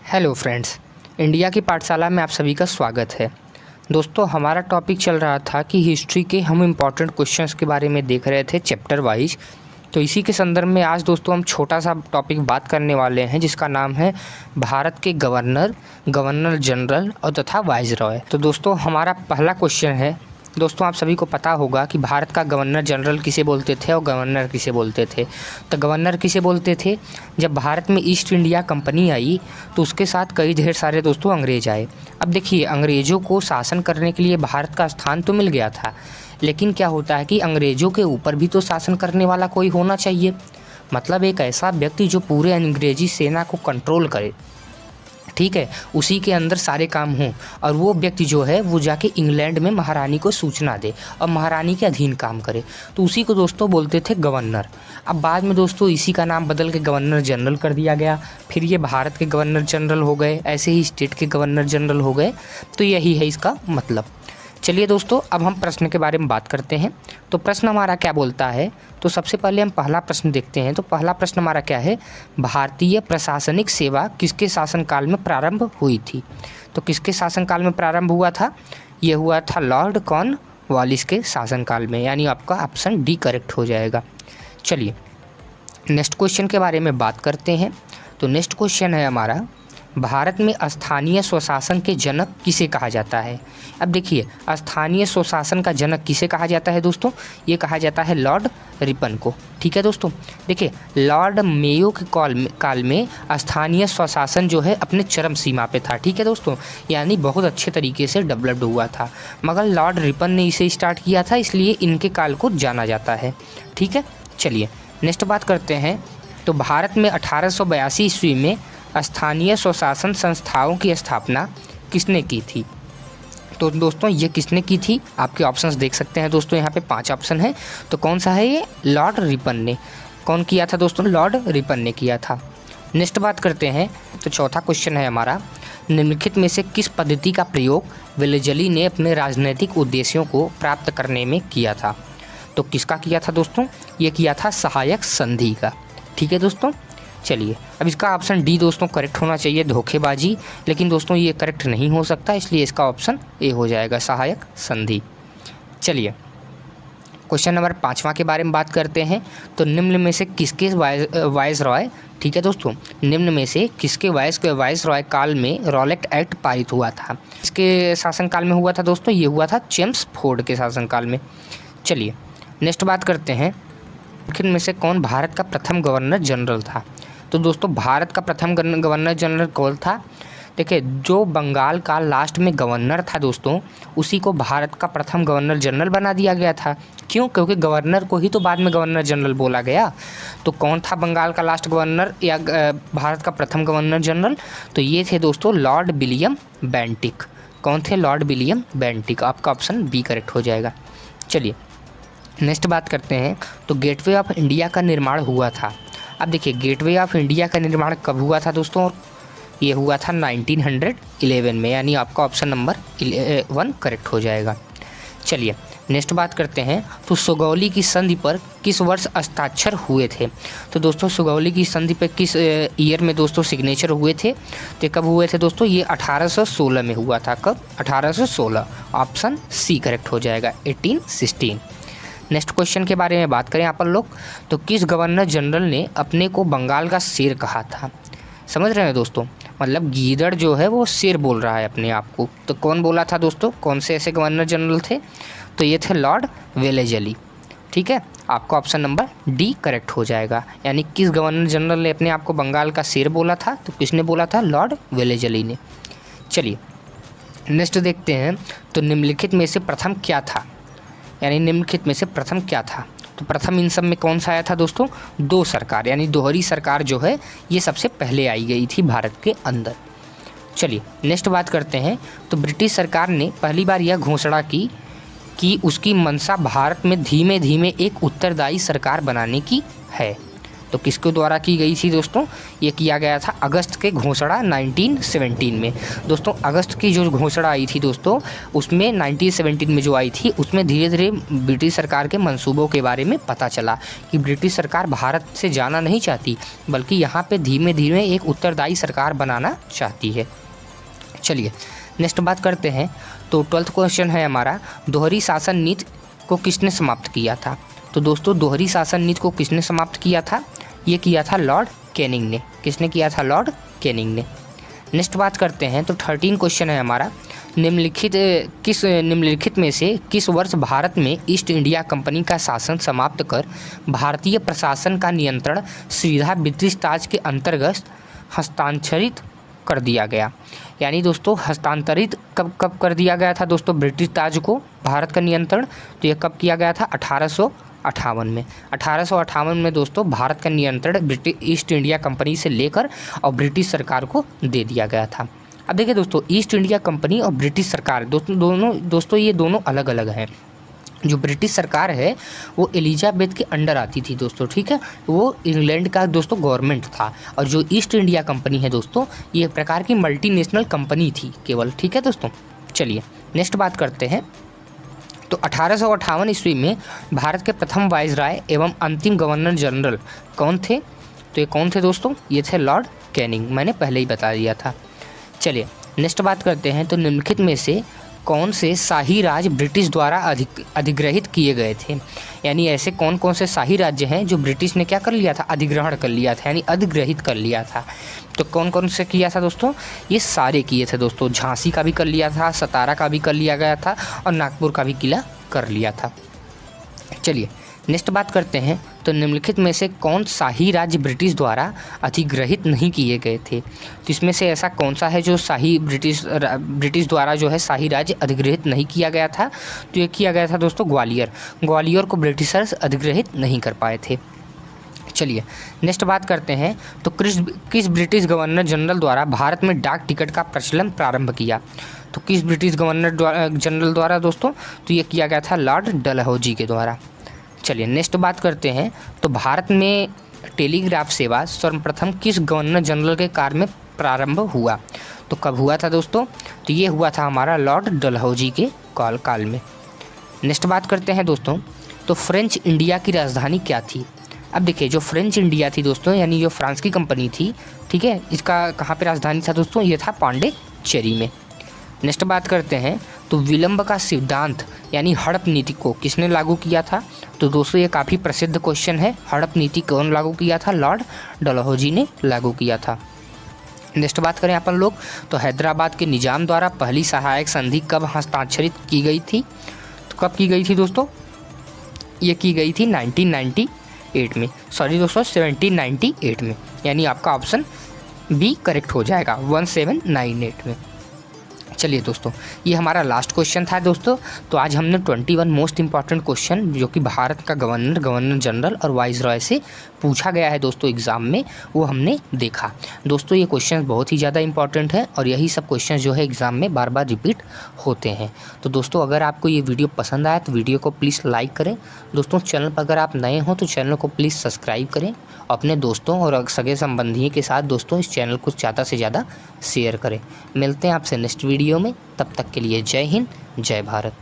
Hello friends, India की पाठशाला में आप सभी का स्वागत है। दोस्तों, हमारा टॉपिक चल रहा था कि हिस्ट्री के हम इम्पॉर्टेंट क्वेश्चंस के बारे में देख रहे थे चैप्टर वाइज। तो इसी के संदर्भ में आज दोस्तों हम छोटा सा टॉपिक बात करने वाले हैं जिसका नाम है भारत के गवर्नर, गवर्नर जनरल और तथा वाइसरॉय। तो दोस्तों हमारा पहला क्वेश्चन है, दोस्तों आप सभी को पता होगा कि भारत का गवर्नर जनरल किसे बोलते थे और गवर्नर किसे बोलते थे। तो गवर्नर किसे बोलते थे, जब भारत में ईस्ट इंडिया कंपनी आई तो उसके साथ कई ढेर सारे दोस्तों अंग्रेज आए। अब देखिए, अंग्रेज़ों को शासन करने के लिए भारत का स्थान तो मिल गया था, लेकिन क्या होता है कि अंग्रेज़ों के ऊपर भी तो शासन करने वाला कोई होना चाहिए। मतलब एक ऐसा व्यक्ति जो पूरे अंग्रेजी सेना को कंट्रोल करे, ठीक है, उसी के अंदर सारे काम हों, और वो व्यक्ति जो है वो जाके इंग्लैंड में महारानी को सूचना दे और महारानी के अधीन काम करे। तो उसी को दोस्तों बोलते थे गवर्नर। अब बाद में दोस्तों इसी का नाम बदल के गवर्नर जनरल कर दिया गया, फिर ये भारत के गवर्नर जनरल हो गए, ऐसे ही स्टेट के गवर्नर जनरल हो गए। तो यही है इसका मतलब। चलिए दोस्तों, अब हम प्रश्न के बारे में बात करते हैं। तो प्रश्न हमारा क्या बोलता है, तो सबसे पहले हम पहला प्रश्न देखते हैं। तो पहला प्रश्न हमारा क्या है, भारतीय प्रशासनिक सेवा किसके शासनकाल में प्रारंभ हुई थी। तो किसके शासनकाल में प्रारंभ हुआ था, ये हुआ था लॉर्ड कॉर्नवालिस के शासनकाल में, यानी आपका ऑप्शन डी करेक्ट हो जाएगा। चलिए नेक्स्ट क्वेश्चन के बारे में बात करते हैं। तो नेक्स्ट क्वेश्चन है हमारा, भारत में स्थानीय स्वशासन के जनक किसे कहा जाता है। अब देखिए, स्थानीय स्वशासन का जनक किसे कहा जाता है दोस्तों, ये कहा जाता है लॉर्ड रिपन को। ठीक है दोस्तों, देखिए लॉर्ड मेयो के काल में स्थानीय स्वशासन जो है अपने चरम सीमा पे था। ठीक है दोस्तों, यानी बहुत अच्छे तरीके से डेवलप्ड हुआ था, मगर लॉर्ड रिपन ने इसे स्टार्ट किया था, इसलिए इनके काल को जाना जाता है। ठीक है, चलिए नेक्स्ट बात करते हैं। तो भारत में 1882 ईस्वी में स्थानीय स्वशासन संस्थाओं की स्थापना किसने की थी। तो दोस्तों ये किसने की थी, आपके ऑप्शंस देख सकते हैं दोस्तों, यहाँ पे 5 ऑप्शन है। तो कौन सा है ये, लॉर्ड रिपन ने। कौन किया था दोस्तों, लॉर्ड रिपन ने किया था। नेक्स्ट बात करते हैं। तो चौथा क्वेश्चन है हमारा, निम्नलिखित में से किस पद्धति का प्रयोग वेलेज़ली ने अपने राजनीतिक उद्देश्यों को प्राप्त करने में किया था। तो किसका किया था दोस्तों, ये किया था सहायक संधि का। ठीक है दोस्तों, चलिए अब इसका ऑप्शन डी दोस्तों करेक्ट होना चाहिए, धोखेबाजी, लेकिन दोस्तों ये करेक्ट नहीं हो सकता, इसलिए इसका ऑप्शन ए हो जाएगा, सहायक संधि। चलिए क्वेश्चन नंबर 5वां के बारे में बात करते हैं। तो निम्न में से किसके वाइसरॉय, ठीक है दोस्तों, निम्न में से किसके वाइसरॉय काल में रॉलेट एक्ट पारित हुआ था। इसके शासनकाल में हुआ था दोस्तों, ये हुआ था चेम्सफोर्ड के शासनकाल में। चलिए नेक्स्ट बात करते हैं, इनमें से कौन भारत का प्रथम गवर्नर जनरल था। तो दोस्तों भारत का प्रथम गवर्नर जनरल कौन था, देखिए जो बंगाल का लास्ट में गवर्नर था दोस्तों, उसी को भारत का प्रथम गवर्नर जनरल बना दिया गया था। क्यों, क्योंकि गवर्नर को ही तो बाद में गवर्नर जनरल बोला गया। तो कौन था बंगाल का लास्ट गवर्नर या भारत का प्रथम गवर्नर जनरल, तो ये थे दोस्तों लॉर्ड विलियम बेंटिक। कौन थे, लॉर्ड विलियम बेंटिक। आपका ऑप्शन बी करेक्ट हो जाएगा। चलिए नेक्स्ट बात करते हैं। तो गेटवे ऑफ इंडिया का निर्माण हुआ था। अब देखिए गेटवे ऑफ इंडिया का निर्माण कब हुआ था दोस्तों, ये हुआ था 1911 में, यानी आपका ऑप्शन नंबर 1 करेक्ट हो जाएगा। चलिए नेक्स्ट बात करते हैं। तो सुगौली की संधि पर किस वर्ष हस्ताक्षर हुए थे। तो दोस्तों सुगौली की संधि पर किस ईयर में दोस्तों सिग्नेचर हुए थे, तो कब हुए थे दोस्तों, ये 1816 में हुआ था। कब, 1816। ऑप्शन सी करेक्ट हो जाएगा, 1816। नेक्स्ट क्वेश्चन के बारे में बात करें अपन लोग। तो किस गवर्नर जनरल ने अपने को बंगाल का शेर कहा था। समझ रहे हैं दोस्तों, मतलब गीदड़ जो है वो शेर बोल रहा है अपने आप को। तो कौन बोला था दोस्तों, कौन से ऐसे गवर्नर जनरल थे, तो ये थे लॉर्ड वेलेज़ली। ठीक है, आपका ऑप्शन नंबर डी करेक्ट हो जाएगा, यानी किस गवर्नर जनरल ने अपने आप को बंगाल का शेर बोला था, तो किसने बोला था, लॉर्ड वेलेज़ली ने। चलिए नेक्स्ट देखते हैं। तो निम्नलिखित में से प्रथम क्या था, यानी निम्नलिखित में से प्रथम क्या था। तो प्रथम इन सब में कौन सा आया था दोस्तों, दो सरकार, यानी दोहरी सरकार जो है ये सबसे पहले आई गई थी भारत के अंदर। चलिए नेक्स्ट बात करते हैं। तो ब्रिटिश सरकार ने पहली बार यह घोषणा की कि उसकी मंशा भारत में धीमे धीमे एक उत्तरदायी सरकार बनाने की है। तो किसके द्वारा की गई थी दोस्तों? ये किया गया था अगस्त के घोषणा 1917 में। दोस्तों अगस्त की जो घोषणा आई थी दोस्तों, उसमें 1917 में जो आई थी, उसमें धीरे धीरे ब्रिटिश सरकार के मंसूबों के बारे में पता चला कि ब्रिटिश सरकार भारत से जाना नहीं चाहती, बल्कि यहाँ पे धीमे धीमे एक उत्तरदायी सरकार बनाना चाहती है। चलिए नेक्स्ट बात करते हैं। तो 12th क्वेश्चन है हमारा, दोहरी शासन नीति को किसने समाप्त किया था? तो दोस्तों दोहरी शासन नीति को किसने समाप्त किया था? ये किया था लॉर्ड कैनिंग ने। किसने किया था? लॉर्ड कैनिंग ने। नेक्स्ट बात करते हैं। तो 13 क्वेश्चन है हमारा, निम्नलिखित में से किस वर्ष भारत में ईस्ट इंडिया कंपनी का शासन समाप्त कर भारतीय प्रशासन का नियंत्रण सीधा ब्रिटिश ताज के अंतर्गत हस्तांतरित कर दिया गया? यानी दोस्तों हस्तांतरित कब कर दिया गया था दोस्तों ब्रिटिश ताज को, भारत का नियंत्रण? तो ये कब किया गया था? 1858 में। 1858 में दोस्तों भारत का नियंत्रण ब्रिटिश ईस्ट इंडिया कंपनी से लेकर और ब्रिटिश सरकार को दे दिया गया था। अब देखिए दोस्तों, ईस्ट इंडिया कंपनी और ब्रिटिश सरकार दोस्तों ये दोनों अलग अलग हैं। जो ब्रिटिश सरकार है वो एलिजाबेथ के अंडर आती थी दोस्तों, ठीक है, वो इंग्लैंड का दोस्तों गवर्नमेंट था। और जो ईस्ट इंडिया कंपनी है दोस्तों, ये एक प्रकार की मल्टीनेशनल कंपनी थी केवल, ठीक है दोस्तों। चलिए नेक्स्ट बात करते हैं। तो 1858 ईस्वी में भारत के प्रथम वाइसराय एवं अंतिम गवर्नर जनरल कौन थे? तो ये कौन थे दोस्तों? ये थे लॉर्ड कैनिंग, मैंने पहले ही बता दिया था। चलिए नेक्स्ट बात करते हैं। तो निम्नलिखित में से कौन से शाही राज्य ब्रिटिश द्वारा अधिग्रहित किए गए थे? यानी ऐसे कौन कौन से शाही राज्य हैं जो ब्रिटिश ने क्या कर लिया था? अधिग्रहण कर लिया था, यानी अधिग्रहित कर लिया था। तो कौन कौन से किया था दोस्तों? ये सारे किए थे दोस्तों। झांसी का भी कर लिया था, सतारा का भी कर लिया गया था और नागपुर का भी किला कर लिया था। चलिए नेक्स्ट बात करते हैं। तो निम्नलिखित में से कौन शाही राज्य ब्रिटिश द्वारा अधिग्रहित नहीं किए गए थे? तो इसमें से ऐसा कौन सा है जो शाही ब्रिटिश द्वारा जो है शाही राज्य अधिग्रहित नहीं किया गया था? तो ये किया गया था दोस्तों ग्वालियर को ब्रिटिशर्स अधिग्रहित नहीं कर पाए थे। चलिए नेक्स्ट बात करते हैं। तो किस ब्रिटिश गवर्नर जनरल द्वारा भारत में डाक टिकट का प्रचलन प्रारंभ किया? तो किस ब्रिटिश गवर्नर जनरल द्वारा दोस्तों? तो ये किया गया था लॉर्ड डलहौजी के द्वारा। चलिए नेक्स्ट बात करते हैं। तो भारत में टेलीग्राफ सेवा सर्वप्रथम किस गवर्नर जनरल के काल में प्रारंभ हुआ? तो कब हुआ था दोस्तों? तो ये हुआ था हमारा लॉर्ड डलहौजी के काल में। नेक्स्ट बात करते हैं दोस्तों। तो फ्रेंच इंडिया की राजधानी क्या थी? अब देखिए, जो फ्रेंच इंडिया थी दोस्तों, यानी जो फ्रांस की कंपनी थी, ठीक है, इसका कहाँ पे राजधानी था दोस्तों? ये था पांडिचेरी में। नेक्स्ट बात करते हैं। तो विलंब का सिद्धांत यानी हड़प नीति को किसने लागू किया था? तो दोस्तों ये काफ़ी प्रसिद्ध क्वेश्चन है। हड़प नीति कौन लागू किया था? लॉर्ड डलहौजी ने लागू किया था। नेक्स्ट बात करें अपन लोग। तो हैदराबाद के निजाम द्वारा पहली सहायक संधि कब हस्ताक्षरित की गई थी? तो कब की गई थी दोस्तों? ये की गई थी 1998 में, सॉरी दोस्तों 1798 में, यानी आपका ऑप्शन बी करेक्ट हो जाएगा 1798 में। चलिए दोस्तों, ये हमारा लास्ट क्वेश्चन था दोस्तों। तो आज हमने 21 मोस्ट इंपॉर्टेंट क्वेश्चन जो कि भारत का गवर्नर जनरल और वाइसरॉय से पूछा गया है दोस्तों एग्ज़ाम में, वो हमने देखा। दोस्तों ये क्वेश्चन बहुत ही ज़्यादा इंपॉर्टेंट है और यही सब क्वेश्चन जो है एग्ज़ाम में बार बार रिपीट होते हैं। तो दोस्तों अगर आपको ये वीडियो पसंद आया तो वीडियो को प्लीज़ लाइक करें। दोस्तों चैनल पर अगर आप नए हों तो चैनल को प्लीज़ सब्सक्राइब करें। अपने दोस्तों और सगे संबंधियों के साथ दोस्तों इस चैनल को ज़्यादा से ज़्यादा शेयर करें। मिलते हैं आपसे नेक्स्ट वीडियो में, तब तक के लिए जय हिंद, जय भारत।